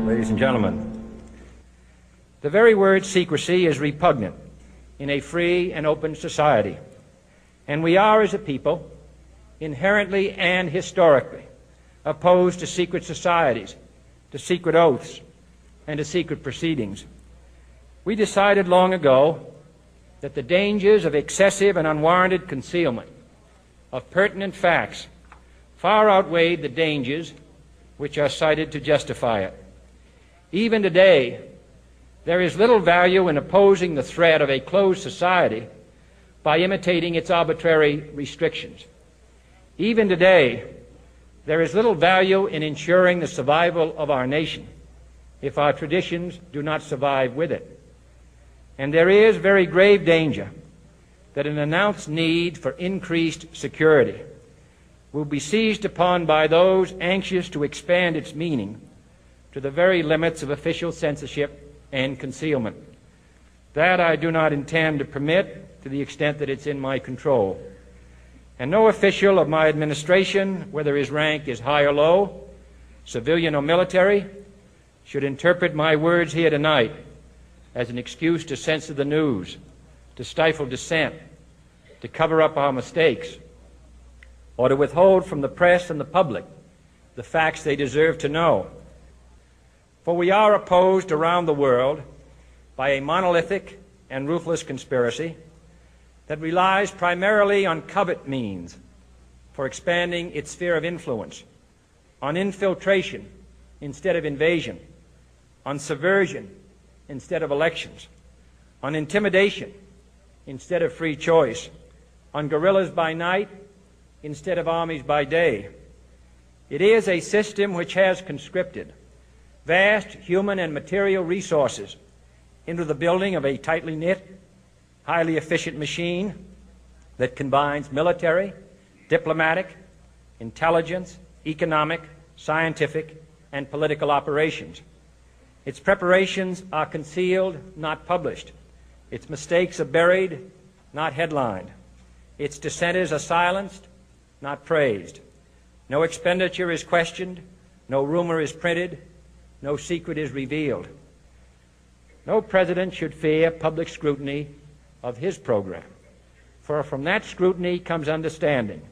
Ladies and gentlemen, the very word secrecy is repugnant in a free and open society, and we are, as a people, inherently and historically opposed to secret societies, to secret oaths, and to secret proceedings. We decided long ago that the dangers of excessive and unwarranted concealment of pertinent facts far outweighed the dangers which are cited to justify it. Even today, there is little value in opposing the threat of a closed society by imitating its arbitrary restrictions. Even today, there is little value in ensuring the survival of our nation if our traditions do not survive with it. And there is very grave danger that an announced need for increased security will be seized upon by those anxious to expand its meaning to the very limits of official censorship and concealment. That I do not intend to permit to the extent that it's in my control. And no official of my administration, whether his rank is high or low, civilian or military, should interpret my words here tonight as an excuse to censor the news, to stifle dissent, to cover up our mistakes, or to withhold from the press and the public the facts they deserve to know. For we are opposed around the world by a monolithic and ruthless conspiracy that relies primarily on covert means for expanding its sphere of influence, on infiltration instead of invasion, on subversion instead of elections, on intimidation instead of free choice, on guerrillas by night instead of armies by day. It is a system which has conscripted vast human and material resources into the building of a tightly knit, highly efficient machine that combines military, diplomatic, intelligence, economic, scientific, and political operations. Its preparations are concealed, not published. Its mistakes are buried, not headlined. Its dissenters are silenced, not praised. No expenditure is questioned, no rumor is printed, no secret is revealed. No president should fear public scrutiny of his program, for from that scrutiny comes understanding,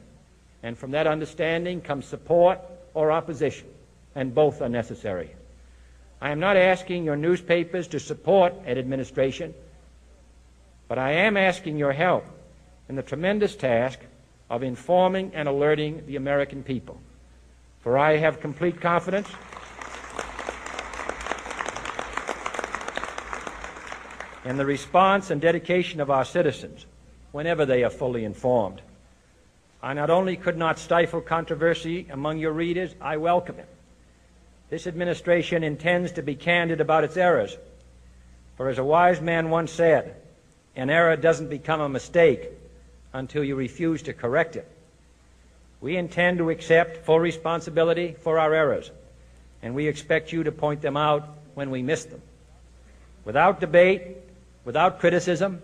and from that understanding comes support or opposition, and both are necessary. I am not asking your newspapers to support an administration, but I am asking your help in the tremendous task of informing and alerting the American people. For I have complete confidence in the response and dedication of our citizens whenever they are fully informed. I not only could not stifle controversy among your readers, I welcome it. This administration intends to be candid about its errors. For as a wise man once said, an error doesn't become a mistake until you refuse to correct it. We intend to accept full responsibility for our errors, and we expect you to point them out when we miss them. Without debate, without criticism,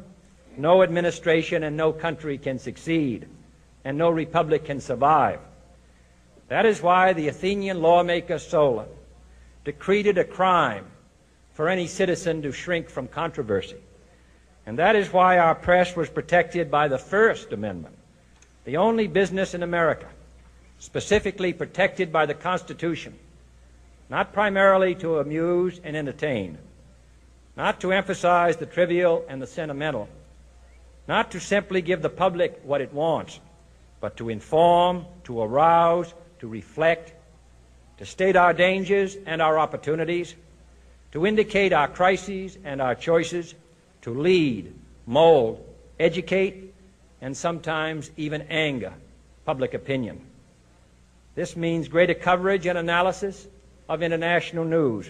no administration and no country can succeed, and no republic can survive. That is why the Athenian lawmaker Solon decreed it a crime for any citizen to shrink from controversy. And that is why our press was protected by the First Amendment, the only business in America specifically protected by the Constitution, not primarily to amuse and entertain, not to emphasize the trivial and the sentimental, not to simply give the public what it wants, but to inform, to arouse, to reflect, to state our dangers and our opportunities, to indicate our crises and our choices, to lead, mold, educate, and sometimes even anger public opinion. This means greater coverage and analysis of international news,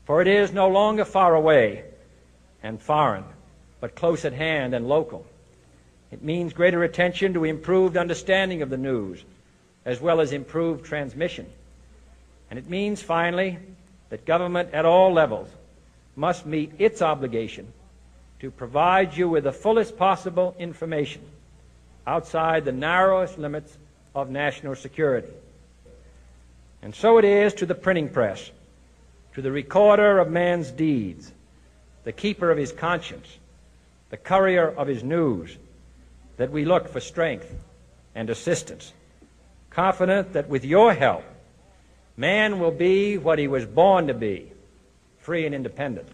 for it is no longer far away and foreign, but close at hand and local. It means greater attention to improved understanding of the news, as well as improved transmission. And it means, finally, that government at all levels must meet its obligation to provide you with the fullest possible information outside the narrowest limits of national security. And so it is to the printing press, to the recorder of man's deeds, the keeper of his conscience, the courier of his news, that we look for strength and assistance, confident that with your help, man will be what he was born to be, free and independent.